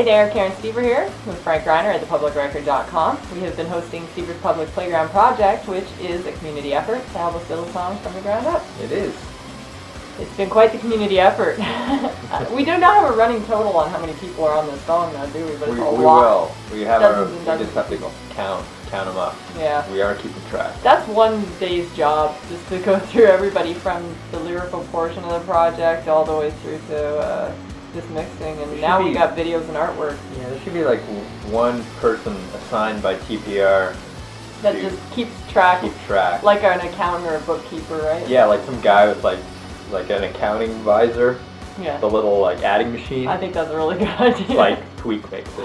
there, Karen Stever here with Frank Reiner at thepublicrecord.com. We have been hosting Stever's Public Playground Project, which is a community effort to help us build songs from the ground up. It is. It's been quite the community effort. We do not have a running total on how many people are on this song now, do we? But it's a lot. We have Dozens we just have to go count them up. Yeah. We are keeping track. That's one day's job, just to go through everybody from the lyrical portion of the project all the way through to just mixing, and now we got videos and artwork. Yeah, there should be like one person assigned by TPR that just keeps track. Like an accountant or a bookkeeper, right? Yeah, like some guy with like an accounting visor. Yeah. The little like adding machine. I think that's a really good idea. It's like tweak makes it.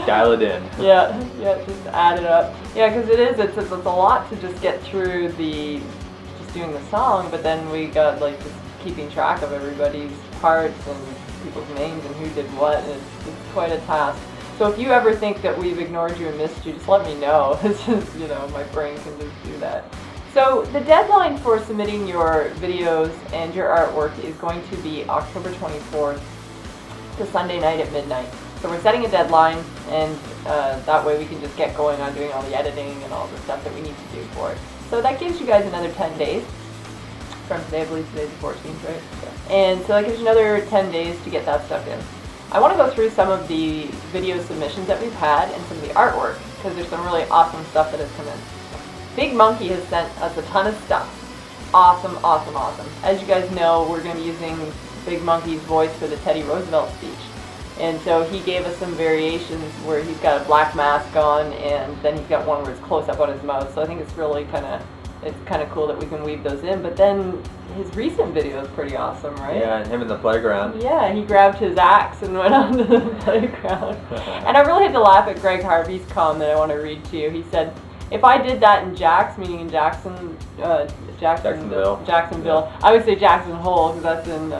Dial it in. Yeah, just add it up. Yeah, because it's a lot to just get through just doing the song, but then we got like just keeping track of everybody's parts and people's names and who did what, and it's quite a task. So if you ever think that we've ignored you and missed you, just let me know. It's just, my brain can just do that. So the deadline for submitting your videos and your artwork is going to be October 24th to Sunday night at midnight. So we're setting a deadline, and that way we can just get going on doing all the editing and all the stuff that we need to do for it. So that gives you guys another 10 days. From today, I believe today's the 14th, right? Yeah. And so that gives you another 10 days to get that stuff in. I want to go through some of the video submissions that we've had and some of the artwork, because there's some really awesome stuff that has come in. Big Monkey has sent us a ton of stuff. Awesome, awesome, awesome. As you guys know, we're going to be using Big Monkey's voice for the Teddy Roosevelt speech. And so he gave us some variations where he's got a black mask on, and then he's got one where it's close up on his mouth. So I think it's really kind of cool that we can weave those in. But then his recent video is pretty awesome, right? Yeah, and him in the playground. Yeah, he grabbed his axe and went onto the playground. And I really had to laugh at Greg Harvey's comment I want to read to you. He said, if I did that in meaning in Jacksonville. Yeah. I would say Jackson Hole, because that's in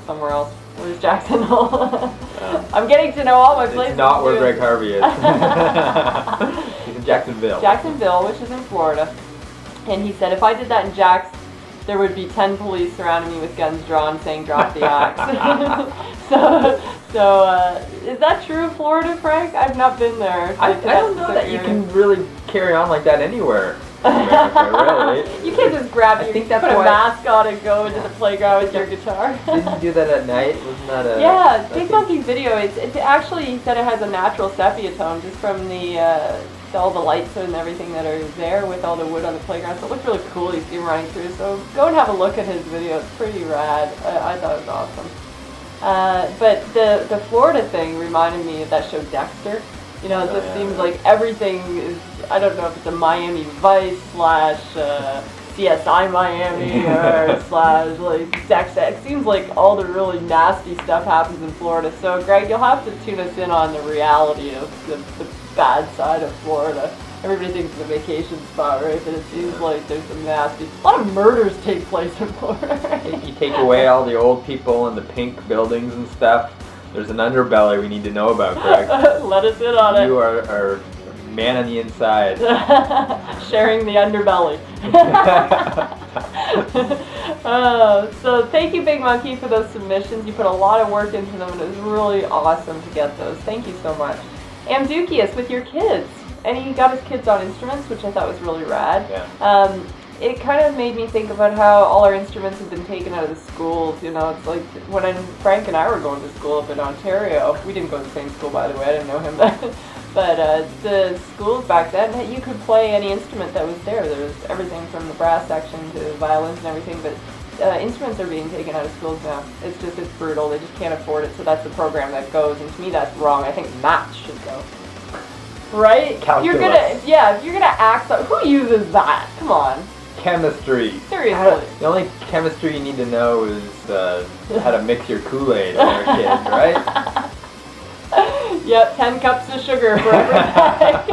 somewhere else. Where's Jackson Hole? I'm getting to know all my places. It's not where Greg Harvey is. He's in Jacksonville. Jacksonville, which is in Florida. And he said, if I did that in Jax, there would be 10 police surrounding me with guns drawn saying, drop the axe. So is that true of Florida, Frank? I've not been there. I don't know that you can really carry on like that anywhere in America, really. You can't just grab it, put a mask on and go into the playground with your guitar. Didn't you do that at night? Wasn't that a... Yeah, Big Monkey's video, it's actually, he said it has a natural sepia tone just from all the lights and everything that are there with all the wood on the playground. So it looks really cool. You see him running through. So go and have a look at his video. It's pretty rad. I thought it was awesome. But the Florida thing reminded me of that show Dexter. It just seems like everything is, I don't know if it's a Miami Vice / CSI Miami or / like Dexter. It seems like all the really nasty stuff happens in Florida. So Greg, you'll have to tune us in on the reality of the bad side of Florida. Everybody thinks it's a vacation spot, right? But it seems like there's some nasty... A lot of murders take place in Florida, right? You take away all the old people and the pink buildings and stuff. There's an underbelly we need to know about, Greg. Let us in on it. You are man on the inside. Sharing the underbelly. So thank you, Big Monkey, for those submissions. You put a lot of work into them, and it was really awesome to get those. Thank you so much. Amdukius with your kids. And he got his kids on instruments, which I thought was really rad. Yeah. It kind of made me think about how all our instruments have been taken out of the schools. It's like when Frank and I were going to school up in Ontario. We didn't go to the same school, by the way. I didn't know him then. But the schools back then, you could play any instrument that was there. There was everything from the brass section to violins and everything. But instruments are being taken out of schools now. It's brutal. They just can't afford it. So that's the program that goes. And to me, that's wrong. I think math should go. Right? Calculus. If you're gonna act up, who uses that? Come on. Chemistry. Seriously. The only chemistry you need to know is how to mix your Kool-Aid when you're a kid, right? Yep, 10 cups of sugar for every bag.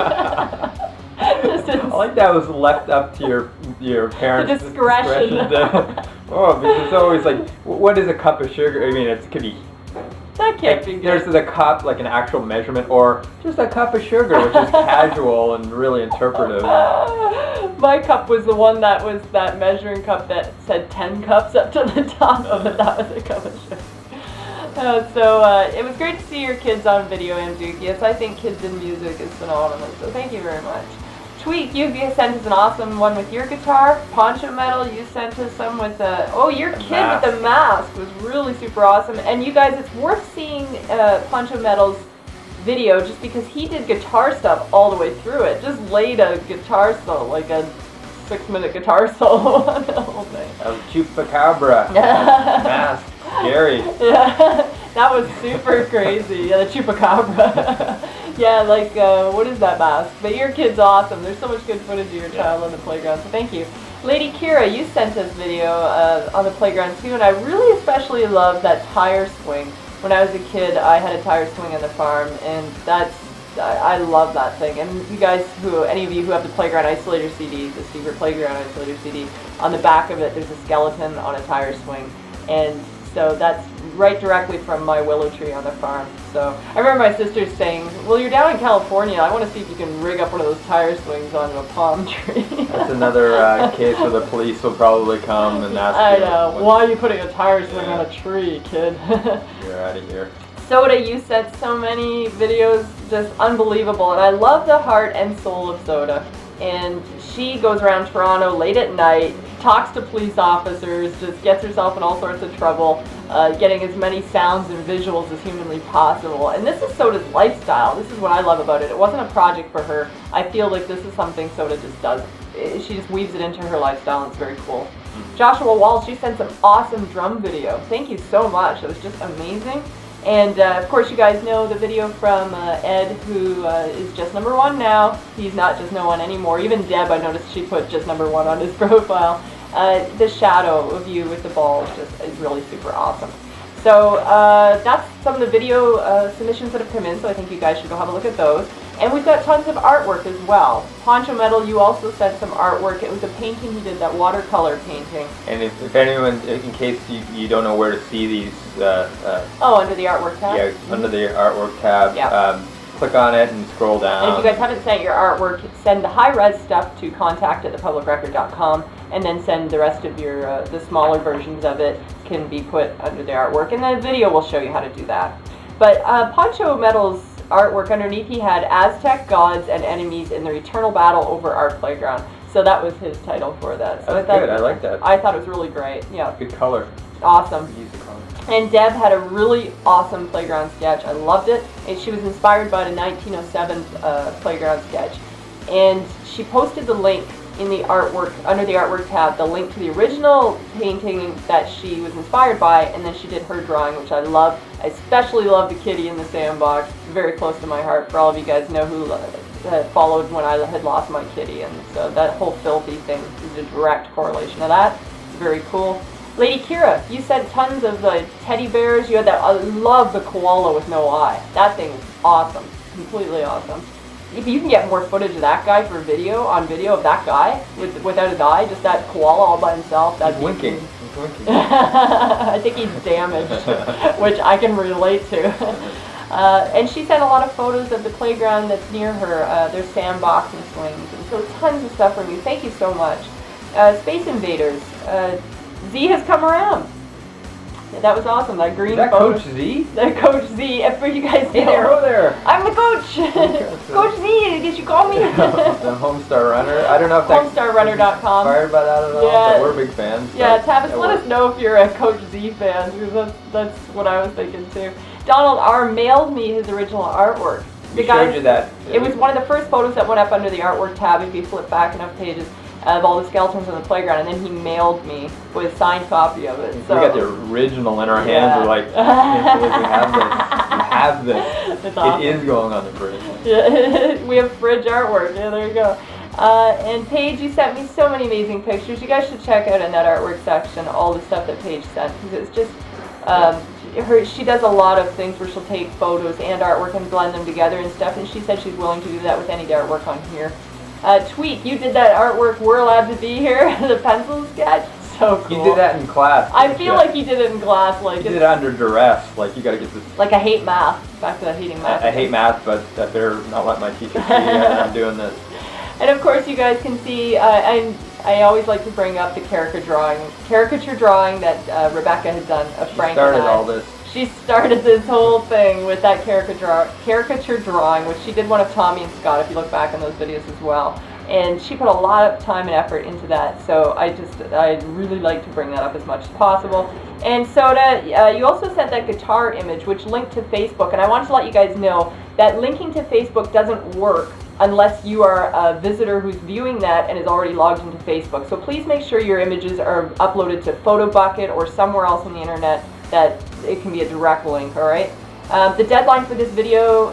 I like that was left up to your parents' discretion. Because it's always like, what is a cup of sugar? I mean, it could be... That can't be good. There's the cup, like an actual measurement, or just a cup of sugar, which is casual and really interpretive. My cup was the one that was that measuring cup that said 10 cups up to the top of it. That was a cup of sugar. It was great to see your kids on video, Amduki. Yes, I think kids in music is synonymous, so thank you very much. Tweak, you sent us an awesome one with your guitar. Poncho Metal, you sent us some with your kid with the mask was really super awesome. And you guys, it's worth seeing Poncho Metal's video just because he did guitar stuff all the way through it. Just laid a guitar solo, like a 6-minute guitar solo on the whole thing. That was Chupacabra. Mask. Scary. Yeah, that was super crazy. Yeah, the Chupacabra. Yeah, like, what is that mask? But your kid's awesome. There's so much good footage of your child on the playground, so thank you. Lady Kira, you sent us video on the playground too, and I really especially love that tire swing. When I was a kid, I had a tire swing on the farm, and I love that thing. And you guys, any of you who have the Playground Isolator CD, the Secret Playground Isolator CD, on the back of it, there's a skeleton on a tire swing, and so that's right directly from my willow tree on the farm. So I remember my sisters saying, well, you're down in California, I want to see if you can rig up one of those tire swings onto a palm tree. That's another case where the police will probably come and ask you. I know, why are you putting a tire swing on a tree, kid? You're out of here. Soda, you sent so many videos, just unbelievable, and I love the heart and soul of Soda. And she goes around Toronto late at night, talks to police officers, just gets herself in all sorts of trouble, getting as many sounds and visuals as humanly possible. And this is Soda's lifestyle. This is what I love about it. It wasn't a project for her. I feel like this is something Soda just does. She just weaves it into her lifestyle, and it's very cool. Joshua Walsh, she sent some awesome drum video. Thank you so much. It was just amazing. And of course you guys know the video from Ed, who is just #1 now. He's not just #1 anymore. Even Deb, I noticed she put just #1 on his profile. The shadow of you with the ball is really super awesome. So that's some of the video submissions that have come in, so I think you guys should go have a look at those. And we've got tons of artwork as well. Poncho Metal, you also sent some artwork. It was a painting he did, that watercolor painting. And if anyone, in case you don't know where to see these... under the artwork tab? Yeah, under the artwork tab. Yeah. Click on it and scroll down. And if you guys haven't sent your artwork, send the high-res stuff to contact@thepublicrecord.com, and then send the rest of your, the smaller versions of it can be put under the artwork, and the video will show you how to do that. But Poncho Metal's artwork underneath, he had Aztec gods and enemies in their eternal battle over our playground. So that was his title for that. So That's good, I like that. I thought it was really great, yeah. Good color. Awesome. Use the color. And Deb had a really awesome playground sketch. I loved it. And she was inspired by the 1907 playground sketch. And she posted the link in the artwork, under the artwork tab, the link to the original painting that she was inspired by, and then she did her drawing, which I love. I especially love the kitty in the sandbox. Very close to my heart for all of you guys know who followed when I had lost my kitty, and so that whole filthy thing is a direct correlation to that. Very cool. Lady Kira, you sent tons of teddy bears. You had that. I love the koala with no eye. That thing is awesome. Completely awesome. If you can get more footage of that guy for video, on video of that guy without his eye, just that koala all by himself. That's winking. He's winking. I think he's damaged, which I can relate to. And she sent a lot of photos of the playground that's near her. There's sandbox and swings, and so tons of stuff from you. Thank you so much. Space Invaders. Z has come around. That was awesome. That green photo. Coach Z? That Coach Z. For you guys Hey there, oh there. I'm the coach. Coach Z, did you call me? The Homestar Runner. I don't know if that's HomestarRunner.com. inspired by that at all, but we're big fans. Yeah, Tavis, let us know if you're a Coach Z fan, because that's what I was thinking too. Donald R. mailed me his original artwork. We showed you that. It was one of the first photos that went up under the artwork tab if you flip back enough pages, of all the skeletons on the playground, and then he mailed me with a signed copy of it. So we got the original in our hands. We're like, can't believe we have this. We have this. It's awesome. It is going on the fridge. Yeah, we have fridge artwork. Yeah, there you go. And Paige, you sent me so many amazing pictures. You guys should check out in that artwork section all the stuff that Paige sent, because it's just she does a lot of things where she'll take photos and artwork and blend them together and stuff, and she said she's willing to do that with any artwork on here. Tweak, you did that artwork, We're Allowed to Be Here, the pencil sketch. So cool. You did that in class. I feel like you did it in class. Like you did it under duress. Like, you got to get this. Like, I hate math. Back to that hating math. I hate math, but I better not let my teacher see that I'm doing this. And of course, you guys can see, and I always like to bring up the caricature drawing that Rebecca had done of Frank and I. Started all this. she started this whole thing with that caricature drawing, which she did one of Tommy and Scott, if you look back on those videos as well. And she put a lot of time and effort into that, so I'd really like to bring that up as much as possible. And Soda, you also sent that guitar image, which linked to Facebook, and I wanted to let you guys know that linking to Facebook doesn't work unless you are a visitor who's viewing that and is already logged into Facebook. So please make sure your images are uploaded to PhotoBucket or somewhere else on the internet that it can be a direct link, all right? The deadline for this video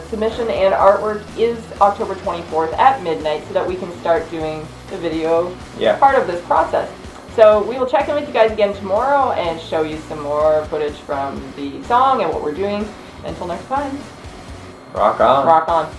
submission and artwork is October 24th at midnight so that we can start doing the video part of this process. So we will check in with you guys again tomorrow and show you some more footage from the song and what we're doing. Until next time. Rock on. Rock on.